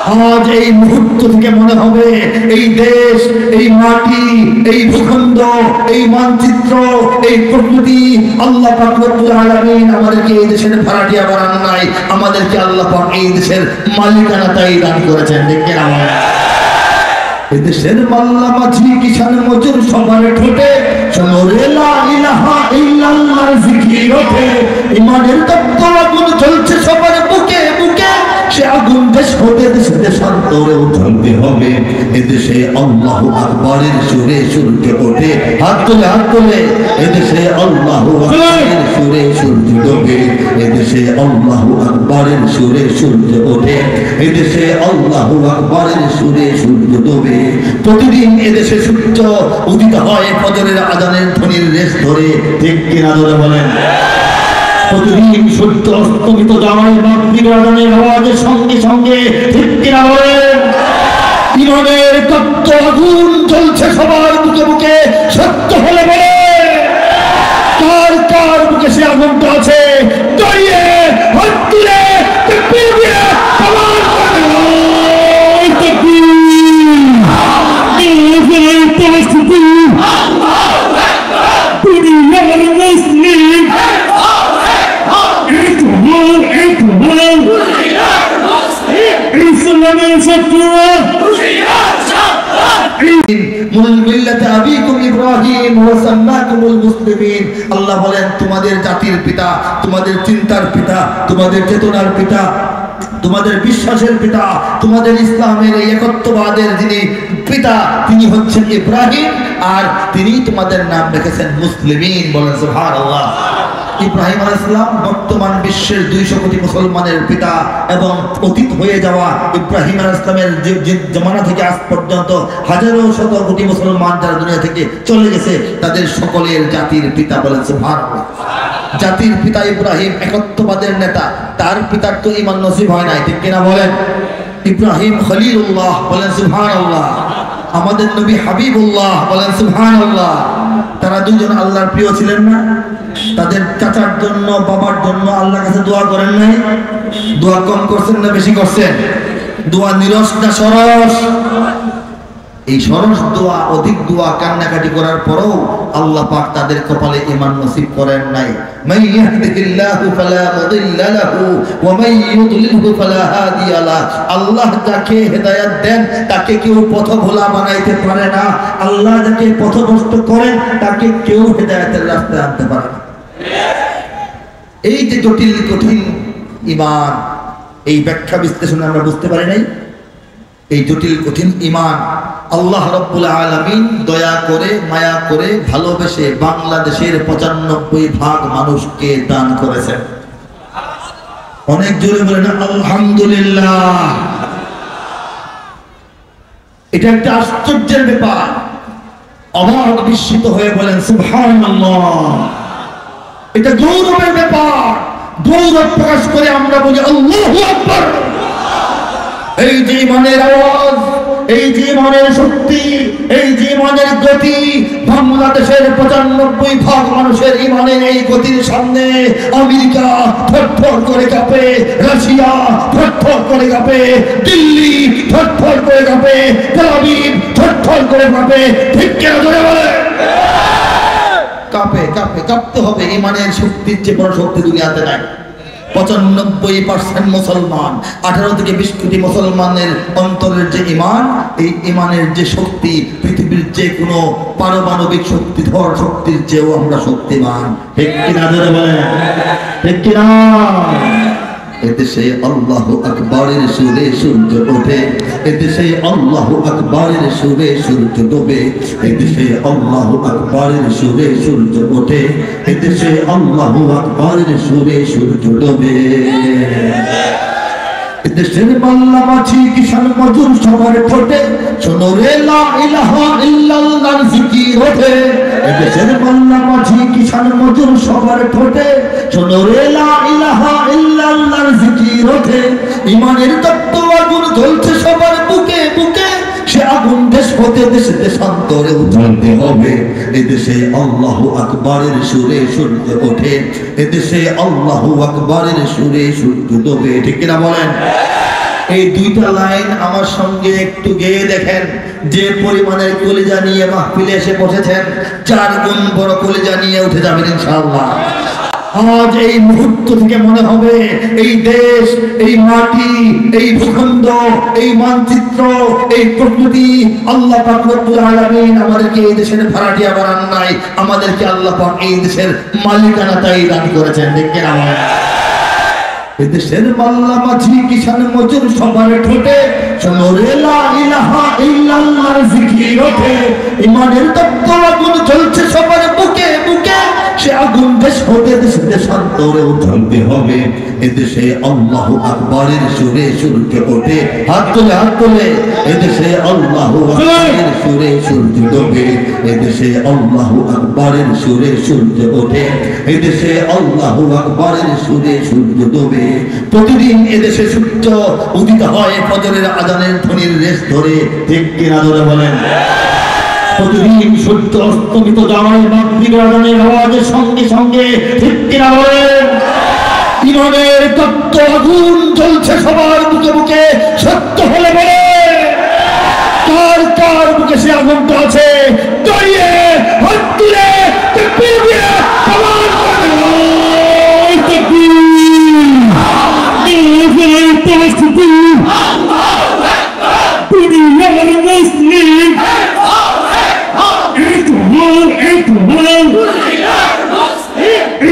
আজ এই মুহূর্ত থেকে মনে হবে এই দেশ, এই মাটি, এই ভূখণ্ড, এই মানচিত্র, এই প্রকৃতি আল্লাহ পাক রব্বুল আলামিন আমাদেরকে এই দেশের ভাড়াটিয়া বানান নাই, আমাদেরকে আল্লাহ পাক এই দেশের মালিকানা তাই দান করেছেন। দেখেন আমার এদেশের মাল্লা মাঝি কিষান মজুর সবার ঠোঁটে শোনো রে লা ইলাহা ইল্লাল্লাহর জিকির ওঠে, ইমানের তপ্ত আগুন জ্বলছে সবার বুকে বুকে, সে আগুন দেশ হতে দেশে দেশান্তরেও জ্বলতে হবে। এদেশে আল্লাহু আকবারের সুরে সূর্য ওঠে, হাত তুলে হাত তুলে, এদেশে আল্লাহু আকবারের সুরে সূর্য ডোবে, এদেশে আল্লাহু আকবারের সুরে সূর্য ওঠে, এদেশে আল্লাহু আকবারের সুরে সূর্য ডোবে। প্রতিদিন এদেশে সূর্য উদিত হয় ফজরের আযানের ধ্বনির রেশ ধরে, ঠিক কিনা ধরে বলেন? প্রতিদিন সূর্য অস্তমিত যায় মাগরিবের আযানের আওয়াজের সঙ্গে সঙ্গে, ঠিক কিনা বলেন? ইমানের তপ্ত আগুন জ্বলছে সবার বুকে বুকে, সত্য হলে বলে কার কার বুকে সে আগুনটা আছে? দাঁড়িয়ে হাত তুলে তাকবীর দিয়ে আল্লাহু আল্লাহ বলেন তোমাদের জাতির পিতা, তোমাদের চিন্তার পিতা, তোমাদের চেতনার পিতা, তোমাদের বিশ্বাসের পিতা, তোমাদের ইসলামের এই একত্ববাদের যিনি পিতা তিনি হচ্ছেন ইব্রাহিম, আর তিনি তোমাদের নাম রেখেছেন মুসলিমিন। বলেন সুবহানাল্লাহ। ইব্রাহিম আলাইহিস সালাম বর্তমান বিশ্বের 200 কোটি মুসলমানের পিতা, এবং অতীত হয়ে যাওয়া ইব্রাহিম আলাইহিস সালামের জামানা থেকে আজ পর্যন্ত হাজারো শত কোটি মুসলমান যারা দুনিয়া থেকে চলে গেছে তাদের সকলের জাতির পিতা। বলেন সুবহানাল্লাহ। জাতির পিতা ইব্রাহিম একত্ববাদের নেতা, তার পিতার তো ঈমান নসিব হয় নাই, ঠিক কিনা বলেন? ইব্রাহিম খলিলুল্লাহ। বলেন সুবহানাল্লাহ। আমাদের নবী হাবিবুল্লাহ। বলেন সুবহানাল্লাহ। তারা দুজন আল্লাহর প্রিয় ছিলেন না? তাদের চাচার জন্য বাবার জন্য আল্লাহর কাছে দোয়া করেন নাই? দোয়া কম করছেন না বেশি করছেন? দোয়া নিরস না সরস? এই সরস দোয়া, অধিক দোয়া, কান্নাকাটি করার পরেও আল্লাহ পাক তাদের কপালে ঈমান নসিব করেন নাই। মান ইয়াহদিহিল্লাহু ফালা মুদিল্লা লাহু ওয়া মান ইউদ্লিলহু ফালা হাদিয়া লাহু। আল্লাহ যাকে হেদায়েত দেন তাকে কেউ পথভোলা বানাইতে পারে না, আল্লাহ যাকে পথভ্রষ্ট করেন তাকে কেউ হেদায়েতের রাস্তায় আনতে পারে না। এই যে জটিল কঠিন ঈমান, এই ব্যাখ্যা বিশ্লেষণে আমরা বুঝতে পারি নাই। এই জটিল কঠিন ঈমান আল্লাহ রাব্বুল আলামিন দয়া করে, মায়া করে, ভালোবেসে বাংলাদেশের 95% মানুষকে দান করেছেন। অনেক জোরে বলেন আলহামদুলিল্লাহ। এটা একটা আশ্চর্যের ব্যাপার। অবাক বিস্মিত হয়ে বলেন সুবহানাল্লাহ। এটা গৌরবের ব্যাপার। গৌরব প্রকাশ করে আমরা বলি আল্লাহু আকবার। এই যে ঈমানের আওয়াজ, এই যে ঈমানের শক্তি, এই যে ঈমানের গতি, বাংলাদেশের 95% মানুষের ঈমানের এই গতির সামনে আমেরিকা থরথর করে কাঁপে, রাশিয়া থরথর করে কাঁপে, দিল্লি থরথর করে কাঁপে, তেল আবিব থরথর করে কাঁপে। ঠিক কেন ধরে বলে? কাঁপে কাঁপে, কাঁপতে হবে। ঈমানের শক্তির চেয়ে বড় শক্তি দুনিয়াতে নাই। 95% মুসলমান, 18 থেকে 20 কোটি মুসলমানের অন্তরের যে ঈমান, এই ঈমানের যে শক্তি পৃথিবীর যে কোনো পারমাণবিক শক্তি, ধর শক্তির চেয়েও আমরা শক্তিমান। ঠিক কিনা ধরে বলেন? ঠিক কিনা? এদেশে আল্লাহু আকবারের সুরে সূর্য ওঠে, এদেশে আল্লাহু আকবারের সুরে সূর্য ডোবে, এদেশে আল্লাহু আকবারের সুরে সূর্য ওঠে, এদেশে আল্লাহু আকবারের সুরে সূর্য ডোবে। এদেশের বাংলা মাঝি কিষান মজুর সবার ঠোঁটে শোনো রে লা ইলাহা ইল্লাল্লাহর জিকির ওঠে। এদেশের বাংলা মাঝি কিষান মজুর সবার ঠোঁটে শোনো রে লা ইলাহা ইল্লাল্লাহর জিকির ওঠে। ঈমানের তপ্ত আগুন জ্বলছে সবার বুকে বুকে, সে আগুন দেশ হতে দেশে দেশান্তরে জ্বলতে হবে। এদেশে আল্লাহু আকবারের সুরে সূর্য ওঠে, এদেশে আল্লাহু আকবারের সুরে সূর্য ডোবে। ঠিক কিনা বলেন? এই দুইটা লাইন আমার সঙ্গে একটু গেয়ে দেখেন। যে পরিমাণের কলিজা নিয়ে মাহফিলে এসে বসেছেন, 4 গুণ বড় কলিজা নিয়ে উঠে যাবেন ইনশাআল্লাহ। আজ এই মুহূর্ত থেকে মনে হবে এই দেশ, এই মাটি, এই ভূখণ্ড, এই মানচিত্র, এই প্রকৃতি আল্লাহ পাক রব্বুল আলামিন আমাদেরকে এই দেশের ভাড়াটিয়া বানান নাই, আমাদেরকে আল্লাহ পাক এই দেশের মালিকানাটাই দান করেছেন। দেখেন আমার দেশের মাল্লা মাঝি কিষান মজুর সবার ঠোঁটে শোনে লা ইলাহা ইল্লাল্লাহ জিকির ওঠে। ইমানের তপ্ত আগুন জ্বলছে সবার বুকে বুকে, সে আগুন দেশ হতে দেশ দেশান্তরেও জ্বলতে হবে। এদেশে আল্লাহু আকবারের সুরে সূর্য ওঠে। হাত তুলে হাত তুলে। এদেশে আল্লাহু আকবারের সুরে সূর্য ডোবে। এদেশে আল্লাহু আকবারের সুরে সূর্য ওঠে। এদেশে আল্লাহু আকবারের সুরে সূর্য ডোবে। প্রতিদিন এদেশে সূর্য উদিত হয় ফজরের আজানের ধ্বনির রেশ ধরে। ঠিক কিনা ধরে বলেন? প্রতিদিন সূর্য অস্তমিত জামায় মাগরিবের আজানের আওয়াজের সঙ্গে সঙ্গে। ঠিক কিনা বলেন? ইমানের তপ্ত আগুন জ্বলছে সবার বুকে বুকে। সত্য হলে বলে কার কার বুকে সে আগুনটা আছে? দাঁড়িয়ে হাত তুলে তাকবীর দিয়ে সালাম করেন। তাকবীর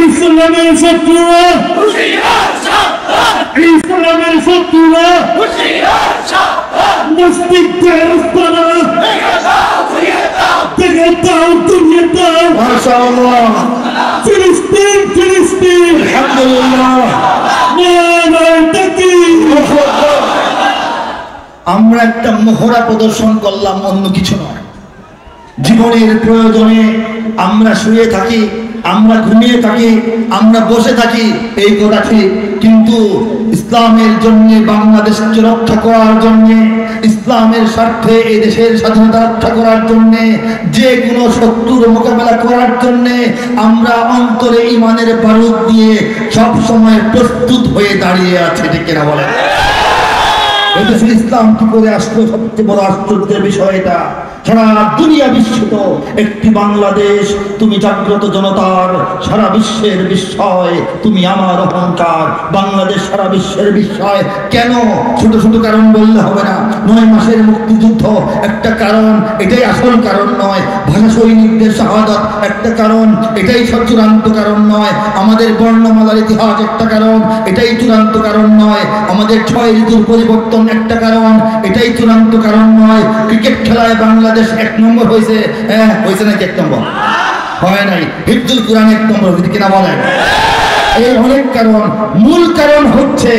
ইসলামের শত্রুরা, ইসলামের শত্রুরা নাস্তিকদের আস্তানা থেকে দাও দুনিয়া দাও। মাশাআল্লাহ। ফিলিস্তিন ফিলিস্তিন আলহামদুলিল্লাহ। আমরা একটা মহড়া প্রদর্শন করলাম, অন্য কিছু নয়। জীবনের প্রয়োজনে আমরা শুয়ে থাকি, আমরা ঘুমিয়ে থাকি, আমরা বসে থাকি, এই কথা ঠিক। কিন্তু ইসলামের জন্য, বাংলাদেশকে রক্ষা করার জন্য, ইসলামের স্বার্থে এই দেশের স্বাধীনতা রক্ষা করার জন্য, যে কোনো শত্রুর মোকাবেলা করার জন্য আমরা অন্তরে ইমানের বারুদ দিয়ে সব সময় প্রস্তুত হয়ে দাঁড়িয়ে আছি। ঠিক কিনা বলেন? এদেশে ইসলাম কি করে আসলো? সবচেয়ে বড় আশ্চর্যের বিষয় এটা। সারা দুনিয়া বিস্মিত একটি বাংলাদেশ। তুমি জাগ্রত জনতার, সারা বিশ্বের বিস্ময়, তুমি আমার অহংকার। বাংলাদেশ সারা বিশ্বের বিস্ময়। কেন? ছোট ছোট কারণ বললে হবে না। 9 মাসের মুক্তিযুদ্ধ একটা কারণ, এটাই আসল কারণ নয়। ভাষা সৈনিকদের শাহাদাত একটা কারণ, এটাই চূড়ান্ত কারণ নয়। আমাদের বর্ণমালার ইতিহাস একটা কারণ, এটাই চূড়ান্ত কারণ নয়। আমাদের 6 ঋতুর পরিবর্তন একটা কারণ, এটাই চূড়ান্ত কারণ নয়। ক্রিকেট খেলায় বাংলাদেশ 1 নম্বর হয়েছে। হ্যাঁ হয়েছে নাকি 1 নম্বর? হয় নাই। হিফজুল কোরআন 1 নম্বর হয়েছে কিনা বলেন? এই অনেক কারণ। মূল কারণ হচ্ছে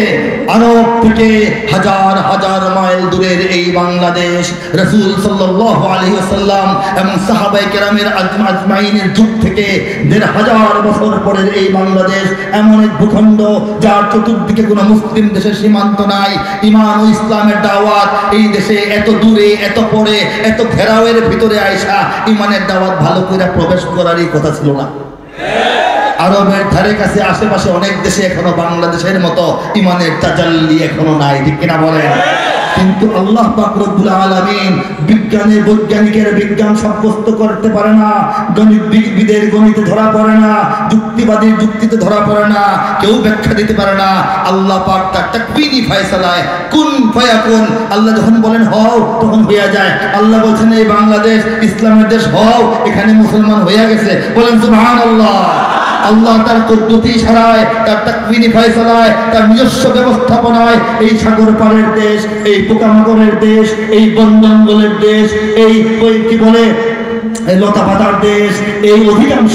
আরব থেকে হাজার হাজার মাইল দূরের এই বাংলাদেশ। রাসূল সাল্লাল্লাহু আলাইহি ওয়াসাল্লাম এবং সাহাবায়ে কেরামের আজমাইনের যুগ থেকে 1500 বছর পরের এই বাংলাদেশ এমন এক ভূখণ্ড যার চতুর্দিকে কোনো মুসলিম দেশের সীমান্ত নাই। ঈমান ও ইসলামের দাওয়াত এই দেশে এত দূরে, এত পরে, এত ঘেরাওয়ের ভিতরে আয়েশা ঈমানের দাওয়াত ভালো করে প্রবেশ করারই কথা ছিল না। আরবের ধারে কাছে আশেপাশে অনেক দেশে এখনো বাংলাদেশের মতো ঈমানের তাজাল্লি এখনো নাই। ঠিক কিনা বলেন? কিন্তু আল্লাহ পাক রব্বুল আলামিন বিজ্ঞানের বৈজ্ঞানিকের বিজ্ঞান সাব্যস্ত করতে পারে না, গণিতবিদের গণিতে ধরা পড়ে না, যুক্তিবাদীর যুক্তিতে ধরা পড়ে না, কেউ ব্যাখ্যা দিতে পারে না। আল্লাহ পাক তার তাকবীরি ফয়সালায় কুন ফায়াকুন। আল্লাহ যখন বলেন হও তখন হয়ে যায়। আল্লাহ বলছেন এই বাংলাদেশ ইসলামের দেশ, হও, এখানে মুসলমান হয়ে গেছে। বলেন সুবহানাল্লাহ। আল্লাহ তার পদ্ধতি ছাড়ায়, তার তাকবীরি ফয়সালায়, তার নিজস্ব ব্যবস্থাপনায় এই সাগর পাড়ের দেশ, এই পোকামাকড়ের দেশ, এই বন জঙ্গলের দেশ, এই কি বলে লতা পাতার দেশ, এই অধিকাংশ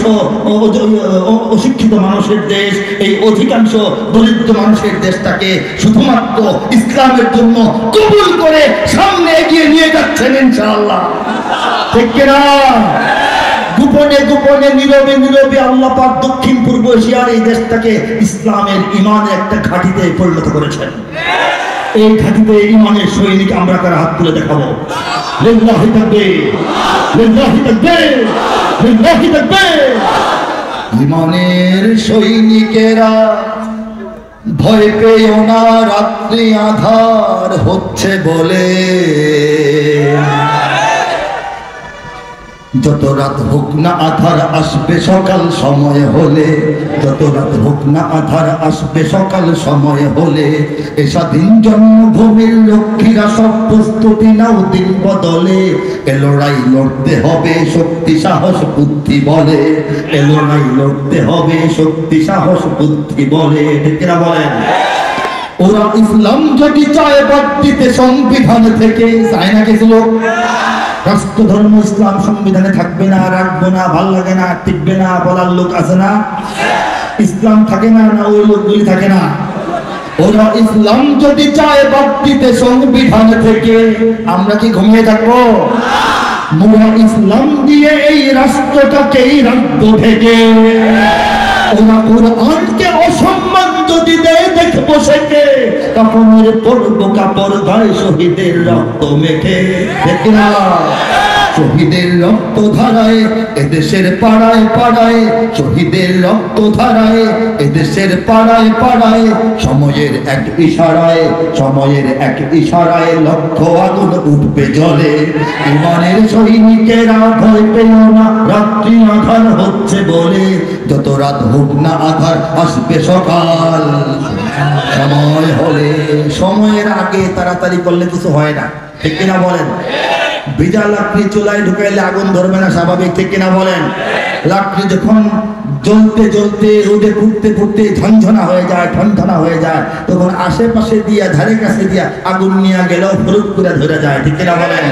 অশিক্ষিত মানুষের দেশ, এই অধিকাংশ দরিদ্র মানুষের দেশটাকে শুধুমাত্র ইসলামের জন্য কবুল করে সামনে এগিয়ে নিয়ে যাচ্ছেন ইনশাআল্লাহ। ঠিক কিনা? গোপনে গোপনে নীরবে নীরবে আল্লাহ পাক দক্ষিণ পূর্ব এশিয়ার এই দেশটাকে ইসলামের ঈমানের একটা ঘাঁটিতে পরিণত করেছেন। এই ঘাঁটিতে ঈমানের সৈনিক আমরা কারা? হাত তুলে দেখাবো। লিল্লাহি তাকবীর, লিল্লাহি তাকবীর, লিল্লাহি তাকবীর। ঈমানের সৈনিকেরা ভয় পেও না রাত্রি আধার হচ্ছে বলে, যত রাত হোক না আধার আসবে সকাল সময় হলে, যত রাত হোক না আধার আসবে সকাল সময় হলে। এ স্বাধীন জন্মভূমির লক্ষ্মীরা সব প্রস্তুতি নাও দিন বদলে, এ লড়াই লড়তে হবে শক্তি সাহস বুদ্ধি বলে, এ লড়াই লড়তে হবে শক্তি সাহস বুদ্ধি বলে। ঠিক না বলেন? ওরা ইসলাম যদি চায় বাদ দিতে সংবিধান থেকে, চায় না কিছু লোক রাষ্ট্র ধর্ম ইসলাম সংবিধানে থাকবে না, রাখবো না, ভাল লাগে না, টিকবে না বলার লোক আছে না? ইসলাম থাকে না, না ওই লোকগুলি থাকে না? ওরা ইসলাম যদি চায় বাদ দিতে সংবিধান থেকে, আমরা কি ঘুমিয়ে থাকবো? মোরা ইসলাম দিয়ে এই রাষ্ট্রটাকেই রাখবো ঢেকে। ওরা কোরআনকে অসম্মান যদি দেয় দেখবো সেকে, কাপড়ের পরবো কাপড় গায়ে শহীদের রক্ত মেখে। দেখি না শহীদের রক্ত ধারায় এদেশের পাড়ায় পাড়ায়, শহীদের রক্ত ধারায় এদেশের পাড়ায় পাড়ায়। সময়ের এক ইশারায়, সময়ের এক ইশারায় লক্ষ আগুন উঠবে জ্বলে। ইমানের সৈনিকেরা ভয় পেও না রাত্রি আধার হচ্ছে বলে, যত রাত হোক না আধার আসবে সকাল সময় হলে। সময়ের আগে তাড়াতাড়ি করলে কিছু হয় না, ঠিক কিনা বলেন? ভিজা লাকড়ি চুলায় ঢুকাইলে আগুন ধরবে না, স্বাভাবিক, ঠিক কিনা বলেন? লাকড়ি যখন জ্বলতে জ্বলতে রোদে ফুটতে ফুটতে ঝনঝনা হয়ে যায়, ঠনঠনা হয়ে যায়, তখন আশেপাশে দিয়া ধারে কাছে দিয়া আগুন নিয়ে গেলেও ফুরুক করে ধরে যায়, ঠিক কিনা বলেন?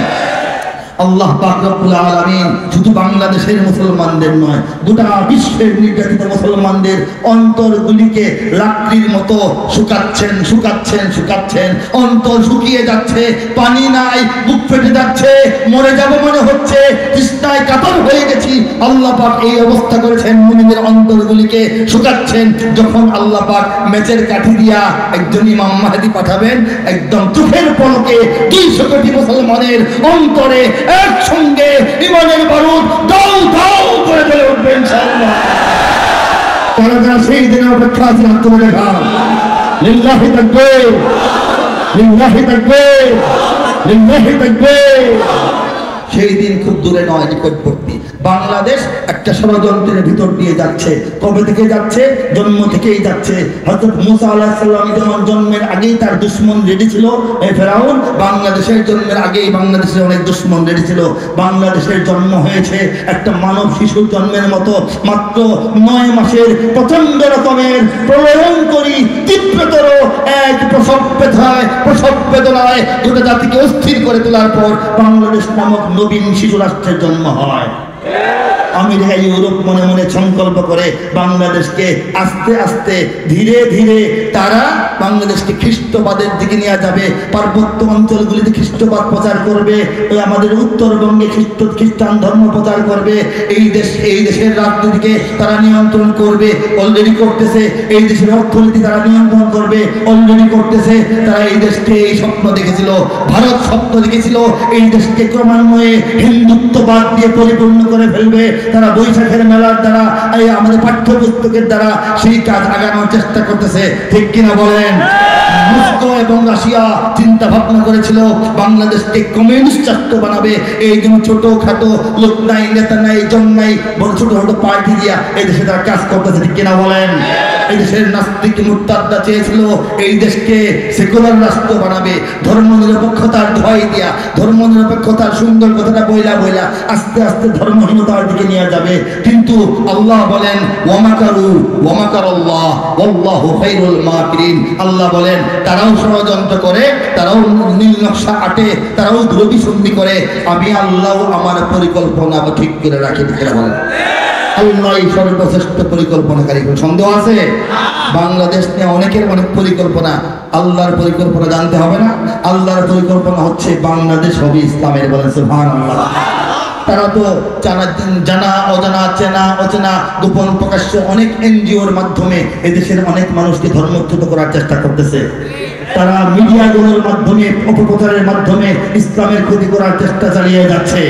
আল্লাহ পাক রব্বুল আলামিন শুধু বাংলাদেশের মুসলমানদের নয়, গোটা বিশ্বের নির্যাতিত মুসলমানদের অন্তরগুলিকে লাকড়ির মতো শুকাচ্ছেন শুকাচ্ছেন শুকাচ্ছেন। অন্তর শুকিয়ে যাচ্ছে, পানি নাই, বুক ফেটে যাচ্ছে, মরে যাব মনে হচ্ছে, তৃষ্ণায় কাতর হয়ে গেছি। আল্লাহ পাক এই অবস্থা করেছেন, মুমিনের অন্তরগুলিকে শুকাচ্ছেন। যখন আল্লাহ পাক মেচের কাঠি দিয়া একজন ইমাম মাহদী পাঠাবেন, একদম চোখের পলকে 200 কোটি মুসলমানের অন্তরে একসঙ্গে ইমানের বারুদ দাও দাও করে জ্বলে উঠবে ইনশাআল্লাহ। তারা যারা সেই দিনের অপেক্ষা আছে হাত তুলে দেখা। লিল্লাহি তাকবীর, লিল্লাহি তাকবীর, লিল্লাহি তাকবীর। সেই দিন খুব দূরে নয়, নিকটবর্তী। বাংলাদেশ একটা ষড়যন্ত্রের ভিতর দিয়ে যাচ্ছে। কবে থেকে যাচ্ছে? জন্ম থেকেই যাচ্ছে। হযরত মুসা আলাইহিস সালাম যেমন জন্মের আগেই তার দুশমন রেডি ছিল, এই ফেরাউন বাংলাদেশের জন্মের আগেই বাংলাদেশের অনেক দুশমন রেডি ছিল। বাংলাদেশের জন্ম হয়েছে একটা মানব শিশুর জন্মের মতো, মাত্র 9 মাসের প্রচন্ড রকমের প্রলয়ঙ্করী তীব্রতর এক প্রসব বেদনায় গোটা জাতিকে অস্থির করে তোলার পর বাংলাদেশ নামক নবীন শিশু রাষ্ট্রের জন্ম হয়। আমেরিকা ইউরোপ মনে মনে সংকল্প করে বাংলাদেশকে আস্তে আস্তে ধীরে ধীরে তারা বাংলাদেশকে খ্রিস্টবাদের দিকে নিয়ে যাবে। পার্বত্য অঞ্চলগুলিতে খ্রিস্টবাদ প্রচার করবে, আমাদের উত্তরবঙ্গে খ্রিস্টান ধর্ম প্রচার করবে। এই দেশের রাজনীতিকে তারা নিয়ন্ত্রণ করবে, অলরেডি করতেছে। এই দেশের অর্থনীতি তারা নিয়ন্ত্রণ করবে, অলরেডি করতেছে। তারা এই দেশকে এই স্বপ্ন দেখেছিল, ভারত স্বপ্ন দেখেছিল এই দেশকে ক্রমান্বয়ে হিন্দুত্ববাদ দিয়ে পরিপূর্ণ করে ফেলবে। তারা বৈশাখের মেলার দ্বারা, আমাদের পাঠ্যপুস্তকের দ্বারা সেই কাজ আগানোর চেষ্টা করতেছে, ঠিক কিনা বলেন? মস্কো এবং রাশিয়া চিন্তা ভাবনা করেছিল বাংলাদেশকে কমিউনিস্ট রাষ্ট্র বানাবে। এই জন্য ছোটখাটো লোক নাই, নেতা নাই, জন নাই, বড় ছোট ছোট পার্টি দিয়া এই দেশে তারা কাজ করতেছে, ঠিক কিনা বলেন? এই দেশের নাস্তিক মুরতাদরা চেয়েছিল এই দেশকে সেকুলার রাষ্ট্র বানাবে, ধর্ম নিরপেক্ষতার দোহাই দিয়া, ধর্ম নিরপেক্ষতার সুন্দর কথাটা বইলা বইলা আস্তে আস্তে ধর্মহীনতার দিকে নিয়ে যাবে। কিন্তু আল্লাহ বলেন ওয়ামাকারু ওয়ামাকারাল্লাহ ওয়াল্লাহু খায়রুল মাকিরিন। আল্লাহ বলেন তারাও ষড়যন্ত্র করে, তারাও নীল নকশা আটে, তারাও দুর্বিসন্ধি করে, আমি আল্লাহ আমার পরিকল্পনা ঠিক করে রাখি, ঠিক করে বলেন। আল্লাহ সর্বশ্রেষ্ঠ পরিকল্পনাকারী। সন্দেহ আছে? বাংলাদেশ নিয়ে অনেকের অনেক পরিকল্পনা, আল্লাহর পরিকল্পনা জানতে হবে না? আল্লাহর পরিকল্পনা হচ্ছে বাংলাদেশ হবে ইসলামের। বলেন সুবহানাল্লাহ। তারা তো জানা অজানা, চেনা অচেনা, গোপন প্রকাশ্য অনেক এনজিওর মাধ্যমে এদেশের অনেক মানুষকে ধর্মচ্যুত করার চেষ্টা করতেছে। তারা মিডিয়াগুলোর মাধ্যমে, অপপ্রচারের মাধ্যমে ইসলামের ক্ষতি করার চেষ্টা চালিয়ে যাচ্ছে।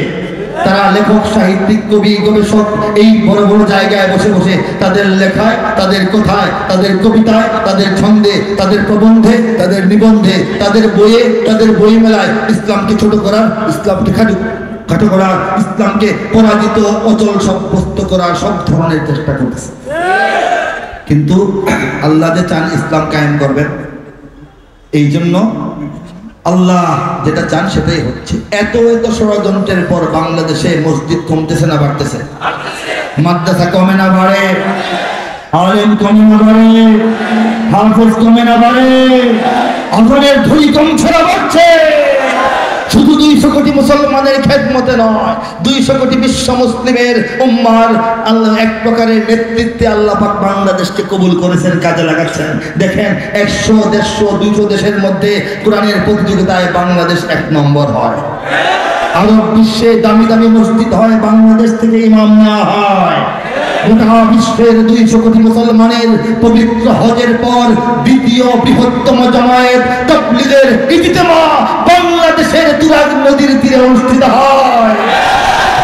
তারা লেখক, সাহিত্যিক, কবি, গবেষক এই বড় বড় জায়গায় বসে বসে তাদের লেখায়, তাদের কথায়, তাদের কবিতায়, তাদের ছন্দে, তাদের প্রবন্ধে, তাদের নিবন্ধে, তাদের বইয়ে, তাদের বই মেলায় ইসলামকে ছোট করার, ইসলামকে খাটো করার, ইসলামকে পরাজিত, অচল সাব্যস্ত করার সব ধরনের চেষ্টা করতেছে। কিন্তু আল্লাহ যে চান ইসলাম কায়েম করবেন, এই জন্য আল্লাহ যেটা চান সেটাই হচ্ছে। এত এত ষড়যন্ত্রের পর বাংলাদেশে মসজিদ কমতেছে না বাড়তেছে? মাদ্রাসা কমে না বাড়ে? আলেম কমে না বাড়ে? হাফেজ কমে না বাড়ে? আজানের ধুলি কমছে না বাড়ছে? শুধু 200 কোটি মুসলমানের খেদমতে নয়, 200 কোটি বিশ্ব মুসলিমের উম্মার আল্লাহ এক প্রকারের নেতৃত্বে আল্লাহ পাক বাংলাদেশকে কবুল করেছেন, কাজে লাগাচ্ছেন। দেখেন 100, 150, 200 দেশের মধ্যে কোরআনের প্রতিযোগিতায় বাংলাদেশ 1 নম্বর হয়। আরব বিশ্বে দামি দামি মসজিদ হয়, বাংলাদেশ থেকে ইমাম নেওয়া হয়। গোটা বিশ্বের 200 কোটি মুসলমানের পবিত্র হজের পর দ্বিতীয় বৃহত্তম জামায়াত তাবলীগের ইজতেমা বাংলাদেশের তুরাগ নদীর তীরে অনুষ্ঠিত হয়।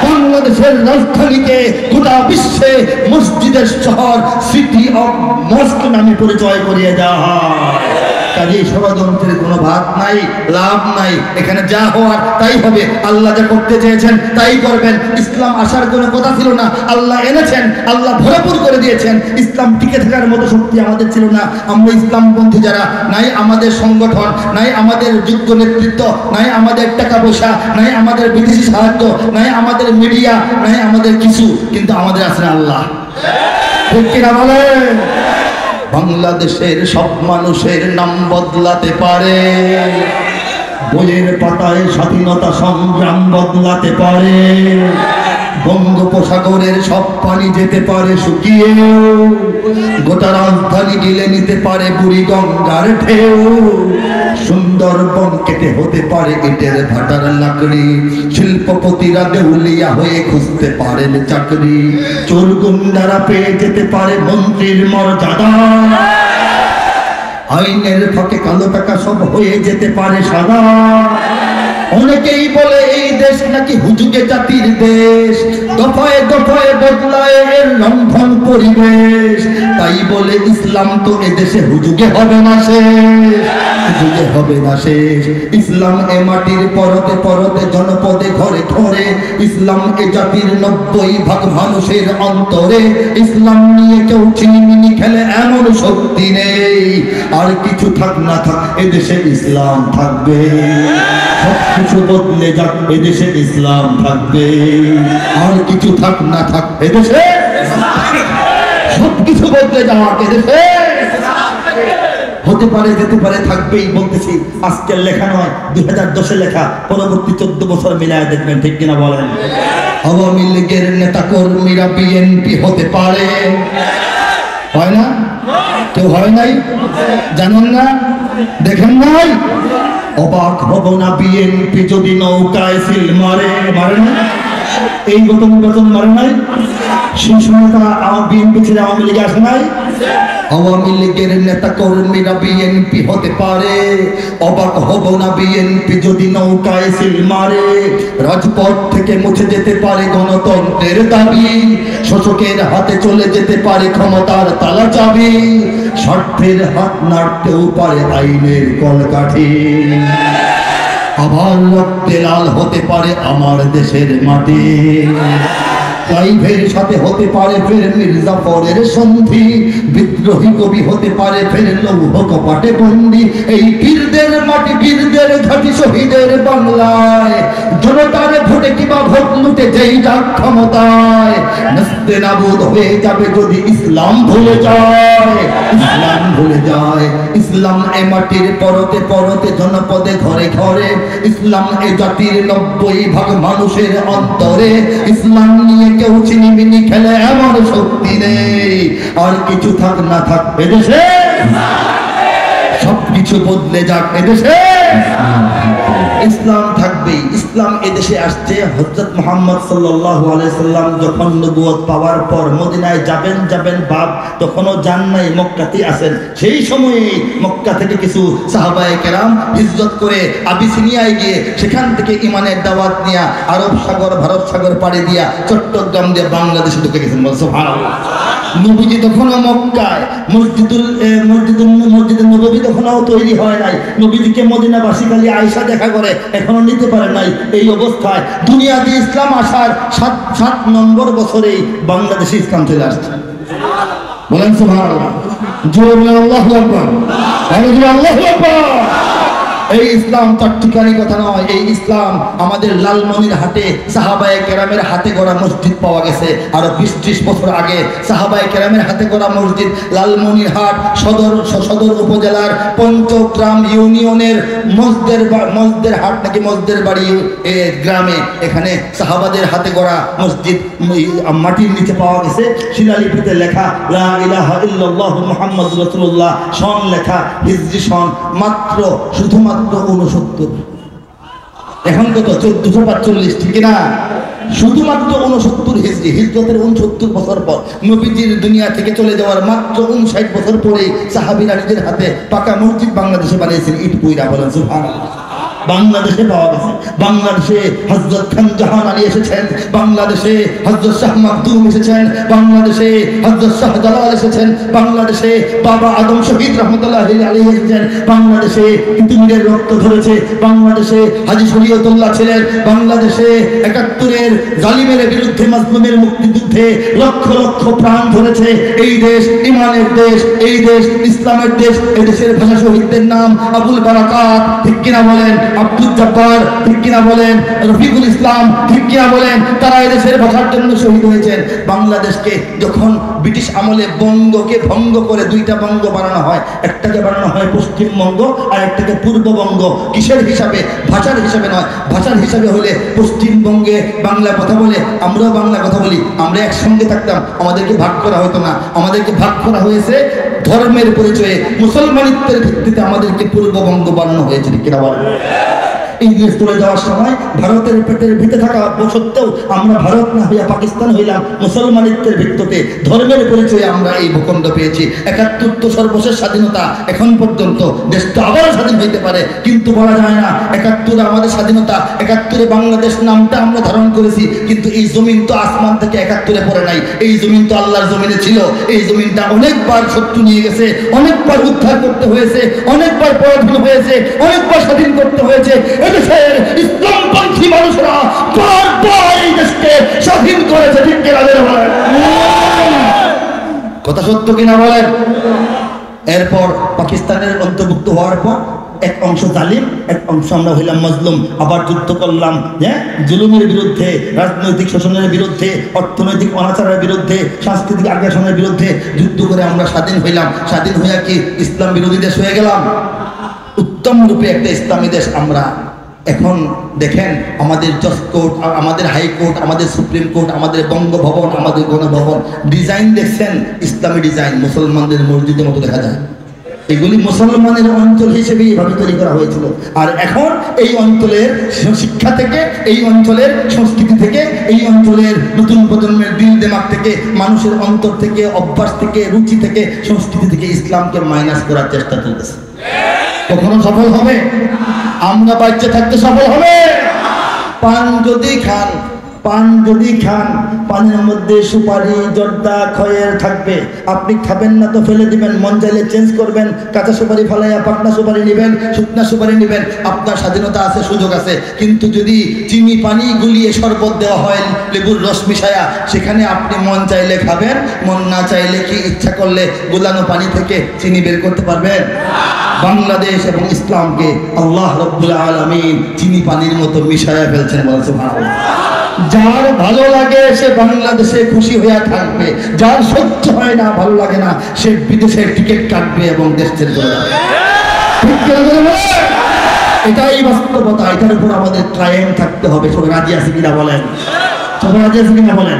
বাংলাদেশের রাজধানীকে গোটা বিশ্বে মসজিদের শহর, সিটি অফ মস্ক নামে পরিচয় করিয়ে দেওয়া হয়। কাজেই ষড়যন্ত্রের কোনো ভাগ নাই, লাভ নাই। এখানে যা হওয়ার তাই হবে। আল্লাহ যা করতে চেয়েছেন তাই করবেন। ইসলাম আসার কোনো কথা ছিল না, আল্লাহ এনেছেন, আল্লাহ ভরপুর করে দিয়েছেন। ইসলাম টিকে থাকার মতো শক্তি আমাদের ছিল না। আমরা ইসলামপন্থী যারা, নাই আমাদের সংগঠন, নাই আমাদের যোগ্য নেতৃত্ব, নাই আমাদের টাকা পয়সা, নাই আমাদের বিদেশি সাহায্য, নাই আমাদের মিডিয়া, নাই আমাদের কিছু, কিন্তু আমাদের আছে আল্লাহ। ঠিক কিনা বলেন? বাংলাদেশের সব মানুষের নাম বদলাতে পারে, বইয়ের পাতায় স্বাধীনতা সংগ্রাম বদলাতে পারে, বঙ্গোপসাগরের সব পানি যেতে পারে শুকিয়ে, গোটা রাজধানী গিলে নিতে পারে বুড়িগঙ্গার ঢেউ, সুন্দরবন কেটে হতে পারে ইটের ভাটার লাকড়ি, শিল্পপতিরা দেউলিয়া হয়ে খুঁজতে পারেন চাকরি, চোর গুন্ডারা পেয়ে যেতে পারে মন্ত্রীর মর্যাদা, আইনের ফাঁকে কালো টাকা সব হয়ে যেতে পারে সাদা। অনেকেই বলে এই দেশ নাকি হুজুগে জাতির দেশ, দফায় দফায় বদলায় এর রন্ধন পরিবেশ। তাই বলে ইসলাম তো এদেশে হুজুগে হবে না শেষ, হুজুগে হবে না শেষ। ইসলাম এ মাটির পরতে পরতে জনপদে ঘরে ঘরে, ইসলাম এ জাতির 90% মানুষের অন্তরে। ইসলাম নিয়ে কেউ চিনিমিনি খেলে এমন শক্তি নেই, আর কিছু থাক না থাক এদেশে ইসলাম থাকবে। সবকিছু বদলে যাক এদেশে ইসলাম থাকবে, আর কিছু থাক না থাক এদেশে সবকিছু বদলে যাক এদেশে হতে পারে, যেতে পারে, থাকবেই। বলতেছি আজকের লেখা নয়, 2010-এ লেখা। পরবর্তী 14 বছর মিলায় দেখবেন। ঠিক কিনা বলেন? আওয়ামী লীগের নেতা কর্মীরা বিএনপি হতে পারে, হয় না? কেউ হয় নাই? জানেন না? দেখেন নাই? অবাক হব না বিএনপি যদি নৌকায় সিল মারে। মারে না? এই গত নির্বাচন মারে নাই? সেই সময়টা বিএনপি ছেড়ে আওয়ামী লীগে আসে নাই? আওয়ামী লীগের নেতা কর্মীরা বিএনপি হতে পারে। অবাক হব না বিএনপি যদি নৌকায় সিল মারে। রাজপথ থেকে মুছে যেতে পারে গণতন্ত্রের দাবি, শোষকের হাতে চলে যেতে পারে ক্ষমতার তালা চাবি, স্বার্থের হাত নাড়তেও পারে আইনের কলকাঠি। আবার রক্তে লাল হতে পারে আমার দেশের মাটি, ক্লাইভের সাথে হতে পারে ফের মির্জাফরের সন্ধি, বিদ্রোহী কবি হতে পারে ফের লৌহ কপাটে বন্দি। এই বীরদের মাটি, বীরদের ঘাটি, শহীদের বাংলায় জনতার ভোটে কিবা ভোট লুটে যেই যাক ক্ষমতায়, নাস্তে নাবুদ হয়ে যাবে যদি ইসলাম ভুলে যায়। ইসলাম ভুলে যায়। ইসলাম এ মাটির পরতে পরতে জনপদে ঘরে ঘরে, ইসলাম এ জাতির 90% মানুষের অন্তরে। ইসলাম নিয়ে কেউ চিনিমিনি খেলে এমন শক্তি নেই, আর কিছু থাক না থাক এদেশে সবকিছু বদলে যাক এদেশে ইসলাম থাকবেই। ইসলাম এদেশে আসছে হযরত মুহাম্মদ সাল্লাল্লাহু আলাইহি সাল্লাম যখন নবুয়ত পাওয়ার পর মদিনায় যাবেন ভাব তখনও যান নাই, মক্কাতেই আছেন। সেই সময়ে মক্কা থেকে কিছু সাহাবায়ে কেরাম হিজরত করে আবিসিনিয়ায় গিয়ে সেখান থেকে ঈমানের দাওয়াত নিয়ে আরব সাগর ভারত সাগর পাড়ি দিয়া চট্টগ্রাম দিয়ে বাংলাদেশে ঢুকে গেছেন। সুবহানাল্লাহ। নবীজি তখনও মক্কায়, মসজিদে নববী তখনও তৈরি হয় নাই। নবীজিকে মদিনাবাসী খালি আয়েশা দেখা করে, এখনো নিতে পারে নাই। এই অবস্থায় দুনিয়াতে ইসলাম আসার 7 নম্বর বছরেই বাংলাদেশে ইসলাম চলে আসছে। বলেন সুবহানাল্লাহ। জোরে বলেন আল্লাহু আকবার। আল্লাহু আকবার। এই ইসলাম তার ঠিকানি কথা নয়। এই ইসলাম আমাদের লালমনির হাটে সাহাবায়ে কেরামের হাতে গড়া মসজিদ পাওয়া গেছে। আরো 20-30 বছর আগে সাহাবায়ে কেরামের হাতে গড়া মসজিদ লালমনির হাট সদর উপজেলার পঞ্চগ্রাম ইউনিয়নের মসজিদের হাট নাকি মসজিদের বাড়ি গ্রামে, এখানে সাহাবাদের হাতে গড়া মসজিদ মাটির নিচে পাওয়া গেছে। শিলালিপিতে লেখা লা ইলাহা ইল্লাল্লাহু মুহাম্মাদুর রাসূলুল্লাহ, সন লেখা হিজরি সন মাত্র শুধুমাত্র 69। এখন কত 1445, ঠিক না? শুধুমাত্র 69 হিজরি, হিজরতের 69 বছর পর, নবীজির দুনিয়া থেকে চলে যাওয়ার মাত্র 59 বছর পরে সাহাবীরা নিজের হাতে পাকা মসজিদ বাংলাদেশে বানিয়েছেন ইট পুইরা। বলেন সুবহানাল্লাহ। বাংলাদেশে পাওয়া গেছে। বাংলাদেশে হযরত খান জাহান আলী এসেছেন, বাংলাদেশে হযরত শাহ মাকদুম এসেছেন, বাংলাদেশে হযরত শাহ জালাল এসেছেন, বাংলাদেশে বাবা আদম শহীদ রাহমাতুল্লাহি আলাইহি এসেছেন, বাংলাদেশে তিতুমিরের রক্ত ঝরেছে, বাংলাদেশে হাজী শরীয়তুল্লাহ ছিলেন, বাংলাদেশে 71-এর জালিমের বিরুদ্ধে মাজলুমের মুক্তিযুদ্ধে লক্ষ লক্ষ প্রাণ ঝরেছে। এই দেশ ঈমানের দেশ, এই দেশ ইসলামের দেশ। এই দেশের ভাষা শহীদদের নাম আবুল বারাকাত, ঠিক কিনা বলেন? আব্দুল জব্বার, ঠিক কিনা বলেন? রফিকুল ইসলাম, ঠিক কিনা বলেন? তারা এদেশের ভাষার জন্য শহীদ হয়েছেন। বাংলাদেশকে যখন ব্রিটিশ আমলে বঙ্গকে ভঙ্গ করে 2টা বঙ্গ বানানো হয়, একটাকে বানানো হয় পশ্চিমবঙ্গ আর একটাকে পূর্ববঙ্গ। কিসের হিসাবে? ভাষার হিসাবে নয়। ভাষার হিসাবে হলে পশ্চিমবঙ্গে বাংলা কথা বলে, আমরাও বাংলা কথা বলি, আমরা একসঙ্গে থাকতাম, আমাদেরকে ভাগ করা হতো না। আমাদেরকে ভাগ করা হয়েছে ধর্মের পরিচয়ে, মুসলমানিত্বের ভিত্তিতে আমাদেরকে পূর্ববঙ্গ বানানো হয়েছে, ঠিক কিনা বলেন? ইংরেজ চলে যাওয়ার সময় ভারতের পেটের ভিতরে থাকা সত্ত্বেও আমরা ভারত না হইয়া পাকিস্তান হইলাম। মুসলমানিত্বের ভিত্তিতে ধর্মের পরিচয়ে আমরা এই ভূখণ্ড পেয়েছি। 71 তো সর্বশেষ স্বাধীনতা, এখন পর্যন্ত দেশ তো আবারও স্বাধীন হইতে পারে, কিন্তু বলা যায় না 71 আমাদের স্বাধীনতা। 71-এ বাংলাদেশ নামটা আমরা ধারণ করেছি, কিন্তু এই জমিন তো আসমান থেকে 71-এ পড়ে নাই। এই জমিন তো আল্লাহর জমিনে ছিল। এই জমিনটা অনেকবার শত্রু নিয়ে গেছে, অনেকবার উদ্ধার করতে হয়েছে, অনেকবার পরাধীন হয়েছে, অনেকবার স্বাধীন করতে হয়েছে। এদেশের ইসলামপন্থী মানুষরা বারবার এই দেশকে স্বাধীন করেছে, ঠিক কিনা বলেন? কথা সত্য কিনা বলেন? এরপর পাকিস্তানের অন্তর্ভুক্ত হওয়ার পর এক অংশ জালিম, এক অংশ আমরা হইলাম মজলুম। আবার যুদ্ধ করলাম, হ্যাঁ, জুলুমের বিরুদ্ধে, রাজনৈতিক শোষণের বিরুদ্ধে, অর্থনৈতিক অনাচারের বিরুদ্ধে, সাংস্কৃতিক আগ্রাসনের বিরুদ্ধে যুদ্ধ করে আমরা স্বাধীন হইলাম। স্বাধীন হইয়া কি ইসলাম বিরোধী দেশ হয়ে গেলাম? উত্তম রূপে একটা ইসলামী দেশ আমরা। এখন দেখেন আমাদের জজ কোর্ট, আমাদের হাইকোর্ট, আমাদের সুপ্রিম কোর্ট, আমাদের বঙ্গভবন, আমাদের গণভবন, ডিজাইন দেখছেন ইসলামী ডিজাইন, মুসলমানদের মসজিদের মতো দেখা যায়। এগুলি মুসলমানের অঞ্চল হিসেবে এইভাবে তৈরি করা হয়েছিল। আর এখন এই অঞ্চলের শিক্ষা থেকে, এই অঞ্চলের সংস্কৃতি থেকে, এই অঞ্চলের নতুন প্রজন্মের দিল দেমাগ থেকে, মানুষের অন্তর থেকে, অভ্যাস থেকে, রুচি থেকে, সংস্কৃতি থেকে ইসলামকে মাইনাস করার চেষ্টা চলতেছে। কখনো সফল হবে? আমরা বাচ্চা থাকতে সফল হবে? পান যদি খান, পানের মধ্যে সুপারি, জর্দা, খয়ের থাকবে। আপনি খাবেন না তো ফেলে দিবেন, মন চাইলে চেঞ্জ করবেন, কাঁচা সুপারি ফালাইয়া পাকনা সুপারি নেবেন, শুকনা সুপারি নেবেন, আপনার স্বাধীনতা আছে, সুযোগ আছে। কিন্তু যদি চিনি পানি গুলিয়ে শরবত দেওয়া হয় লেবুর রস মিশায়া, সেখানে আপনি মন চাইলে খাবেন, মন না চাইলে কি ইচ্ছা করলে গোলানো পানি থেকে চিনি বের করতে পারবেন? বাংলাদেশ এবং ইসলামকে আল্লাহ রাব্বুল আলামিন চিনি পানির মতো মিশায়া ফেলছেন। বলেন সুবহানাল্লাহ। যার ভালো লাগে সে বাংলাদেশে খুশি হয়ে থাকবে, যার সহ্য হয় না, ভালো লাগে না, সে বিদেশে টিকিট কাটবে এবং দেশ ছেড়ে চলে যাবে। এটাই বাস্তবতা। এটার উপর আমাদের ট্রায়াল থাকতে হবে। সবাই রাজি আছে কিনা বলেন? সবাই রাজি আছে কিনা বলেন?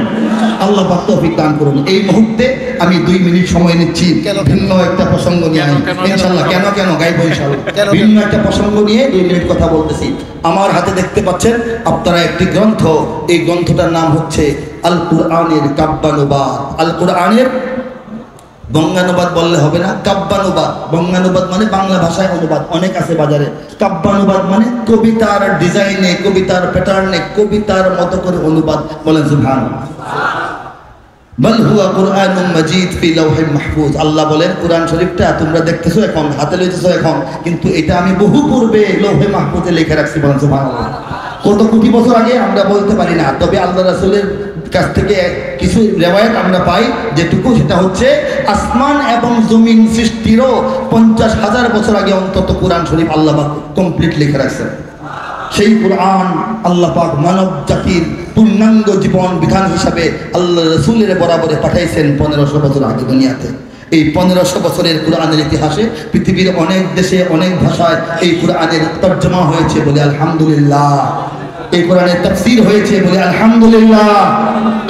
আল্লাহ পাক তৌফিক দান করুন। এই মুহূর্তে আমি 2 মিনিট সময় নিচ্ছি ভিন্ন একটা প্রসঙ্গ নিয়ে, ইনশাআল্লাহ কেন গাইব ইনশাআল্লাহ, ভিন্ন একটা প্রসঙ্গ নিয়ে 2 মিনিট কথা বলতেছি। আমার হাতে দেখতে পাচ্ছেন আপনারা একটি গ্রন্থ, এই গ্রন্থটার নাম হচ্ছে আল কুরআনের কাব্যানুবাদ। আল কুরআনের বঙ্গানুবাদ বললে হবে না, কাব্যানুবাদ। বঙ্গানুবাদ মানে বাংলা ভাষায় অনুবাদ, অনেক আছে বাজারে। কাব্যানুবাদ মানে কবিতার ডিজাইনে, কবিতার প্যাটার্নে, কবিতার মতো করে অনুবাদ। বলেন সুবহানাল্লাহ। বাল হুয়া কুরআনুম মাজিদ ফি লাওহিন মাহফুজ। আল্লাহ বলেন কুরআন শরীফটা তোমরা দেখতেছো এখন, হাতে লইতেছো এখন, কিন্তু এটা আমি বহু পূর্বে লৌহে মাহফুজে লিখে রাখছি। বলেন সুবহানাল্লাহ। কত কোটি বছর আগে আমরা বলতে পারি না, তবে আল্লাহ রাসূলের কাছ থেকে কিছু রিওয়ায়াত আমরা পাই, যেটুকু সেটা হচ্ছে আসমান এবং জমিন সৃষ্টিরও 50,000 বছর আগে অন্তত কোরআন শরীফ আল্লাহ পাক কমপ্লিট লিখে রাখছেন। সেই কোরআন আল্লাহ পাক মানব জাতির পূর্ণাঙ্গ জীবন বিধান হিসাবে আল্লাহ রাসূলের বরাবরে পাঠাইছেন 1500 বছর আগে দুনিয়াতে। এই 1500 বছরের কোরআনের ইতিহাসে পৃথিবীর অনেক দেশে অনেক ভাষায় এই কোরআনের তর্জমা হয়েছে, বলে আলহামদুলিল্লাহ। এই কোরআনের তাফসীর হয়েছে, বলে আলহামদুলিল্লাহ।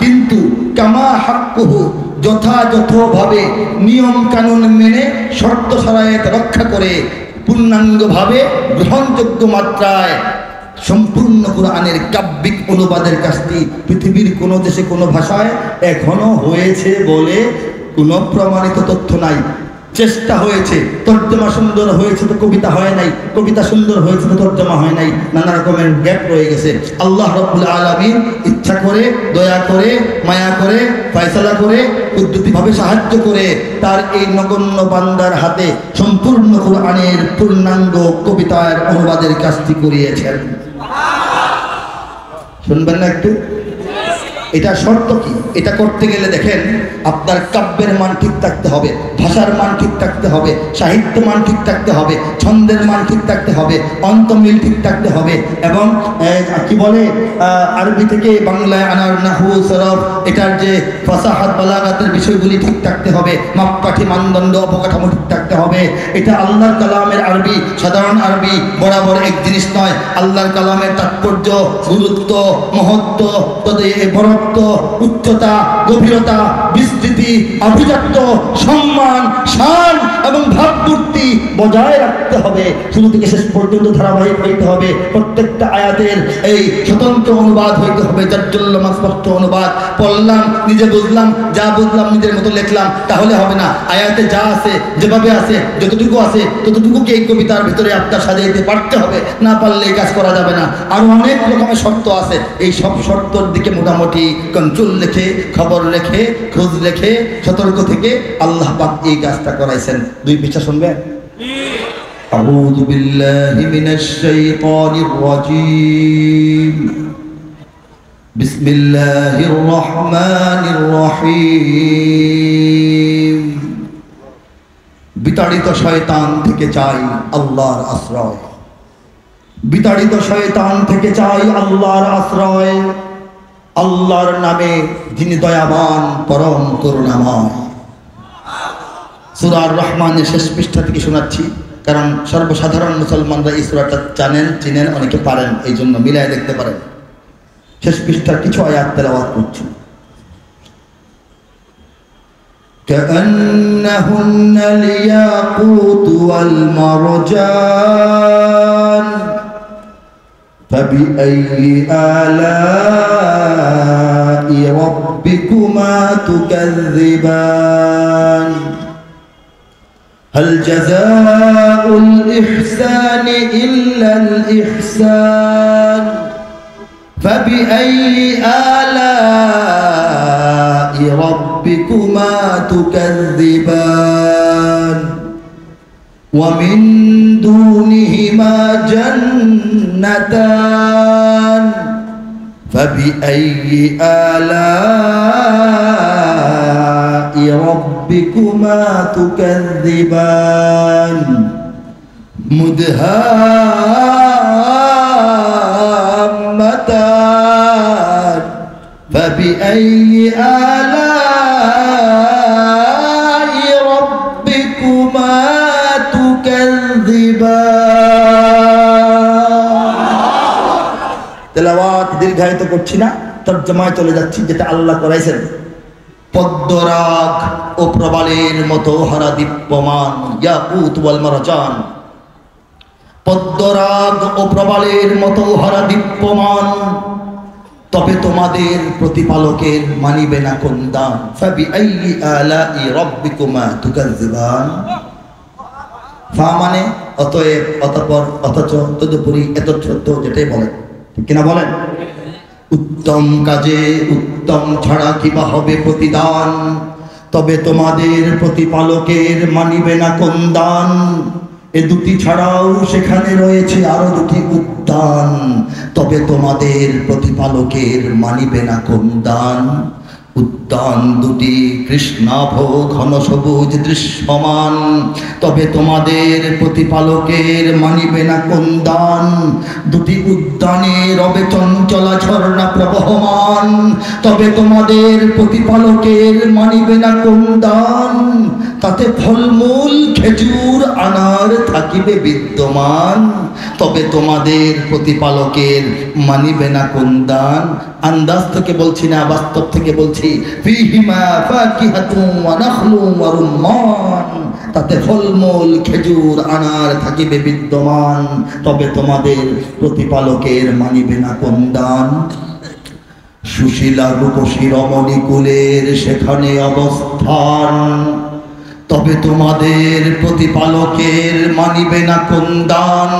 কিন্তু কামা হাক্কুহু, যথাযথভাবে নিয়ম কানুন মেনে শর্ত শারায়েত রক্ষা করে পূর্ণাঙ্গভাবে গ্রহণযোগ্য মাত্রায় সম্পূর্ণ কোরআনের কাব্যিক অনুবাদের কাজটি পৃথিবীর কোনো দেশে কোনো ভাষায় এখনো হয়েছে বলে কোনো প্রমাণিত তথ্য নাই। চেষ্টা হয়েছে, তর্জমা সুন্দর হয়েছে তো কবিতা হয় নাই, কবিতা সুন্দর হয়েছে তো তর্জমা হয় নাই, নানা রকমের গ্যাপ রয়ে গেছে। আল্লাহ রাব্বুল আলামিন ইচ্ছা করে, দয়া করে, মায়া করে, ফয়সালা করে, কুদরতিভাবে সাহায্য করে তার এই নগণ্য বান্দার হাতে সম্পূর্ণ কোরআনের পূর্ণাঙ্গ কবিতার অনুবাদের কাজটি করিয়েছেন। শুনবেন না একটু? এটা শর্ত কি? এটা করতে গেলে দেখেন আপনার কাব্যের মান ঠিক থাকতে হবে, ভাষার মান ঠিক থাকতে হবে, সাহিত্য মান ঠিক থাকতে হবে, ছন্দের মান ঠিক থাকতে হবে, অন্তমিল ঠিক থাকতে হবে, এবং কি বলে আরবি থেকে বাংলায় আনার নাহু সরফ, এটার যে ফাসাহাত বালাগাতের বিষয়গুলি ঠিক থাকতে হবে, মাপকাঠি মানদণ্ড অবকাঠামো ঠিক থাকতে হবে। এটা আল্লাহর কালামের আরবি, সাধারণ আরবি বরাবর এক জিনিস নয়। আল্লাহর কালামের তাৎপর্য, গুরুত্ব, মহত্ব, বরত্ব, উচ্চতা, গভীরতা, বিস্তৃতি, আভিজাত্য, সম্মান, শান এবং ভাবমূর্তি বজায় রাখতে হবে। শুরু থেকে শেষ পর্যন্ত ধারাবাহিক হইতে হবে। প্রত্যেকটা আয়াতের এই স্বতন্ত্র অনুবাদ হইতে হবে, জাজ্জুল্লাহ স্পষ্ট অনুবাদ। পড়লাম, নিজে বুঝলাম, যা বুঝলাম নিজের মতো লিখলাম, তাহলে হবে না। আয়াতে যা আছে, যেভাবে আছে, যতটুকু আছে ততটুকুকে এই কবিতার ভিতরে আপনার সাজাইতে পারতে হবে, না পারলে এই কাজ করা যাবে না। আর অনেক রকমের শর্ত আছে, এই সব শর্তর দিকে মোটামুটি কন্ট্রোল রেখে, খবর রেখে, খোঁজ রেখে, সতর্ক থেকে আল্লাহ পাক এই কাজটা করাইছেন। 2 পৃষ্ঠা শুনবেন। আউযু বিল্লাহি মিনাশ শাইতানির রাজীম। বিসমিল্লাহির রহমানির রহিম। বিতাড়িত শয়তান থেকে চাই আল্লাহর আশ্রয়। বিতাড়িত শয়তান থেকে চাই আল্লাহর আশ্রয়। আল্লাহর নামে যিনি দয়াবান, পরম করুণাময়। সূরা আর-রহমানের শেষ পৃষ্ঠা থেকে শোনাচ্ছি, কারণ সর্বসাধারণ মুসলমানরা এই সূরাটা জানেন, চিনেন, অনেকে পারেন, এই জন্য মিলায় দেখতে পারেন। শেষ পৃষ্ঠার কিছু আয়াত তেলাওয়াত করছি। كأنهن الياقوت والمرجان فبأي آلاء ربكما تكذبان هل جزاء الإحسان إلا الإحسان فبأي آلاء ربكما تكذبان ومن دونهما جنتان فبأي آلاء ربكما تكذبان مدهامتان فبأي آلاء ربكما تكذبان তেলাওয়াত দীর্ঘায়িত করছি না। তর্জমায় চলে যাচ্ছি, যেটা আল্লাহ করাইছেন। পদ্মরাগ ও প্রবালের মতো হারা দীপ্যমান, ইয়াকুত ওয়াল মারজান। পদ্মরাগ ও প্রবালের মতো হারা দীপ্যমান, তবে তোমাদের প্রতিপালকের মানিবে না কোন দান। ফাবিআইয়ি আলাই রাব্বিকুমা তুকাজ্জিবান। ফা মানে অতএব, অতঃপর, অথচ, তদুপরি, এতচ্ছত্ব, যেটাই বলেন, ঠিক কিনা বলেন? উত্তম কাজে উত্তম ছাড়া কিবা হবে প্রতিদান, তবে তোমাদের প্রতিপালকের মানিবে না কোন দান। এ দুটি ছাড়াও সেখানে রয়েছে আরো দুটি উদ্যান, তবে তোমাদের প্রতিপালকের মানিবে না কোন দান। উদ্যান দুটি কৃষ্ণাভ ঘন সবুজ দৃশ্যমান, তবে তোমাদের প্রতিপালকের মানিবে না কোন দান। দুটি উদ্যানে রবে চঞ্চলা ঝর্ণা প্রবহমান, তবে তোমাদের প্রতিপালকের মানিবে না কোন দান। তাতে ফলমূল খেজুর আনার থাকিবে বিদ্যমান, তবে তোমাদের প্রতিপালকের মানিবে না কোন দান। আন্দাজ থেকে বলছি না, বাস্তব থেকে বলছি। ফিহিমা ফাকিহাতুন ওয়া নাখলুন ওয়া রুম্মান, তাতে ফলমূল খেজুর আনার থাকিবে বিদ্যমান, তবে তোমাদের প্রতিপালকের মানিবে না কোন দান। সুশীলা রূপসী রমণী কুলের সেখানে অবস্থান, তবে তোমাদের প্রতিপালকের মানিবে না কোন দান।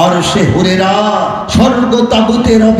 আর সে হুরেরা স্বর্গ তাগুতে রবে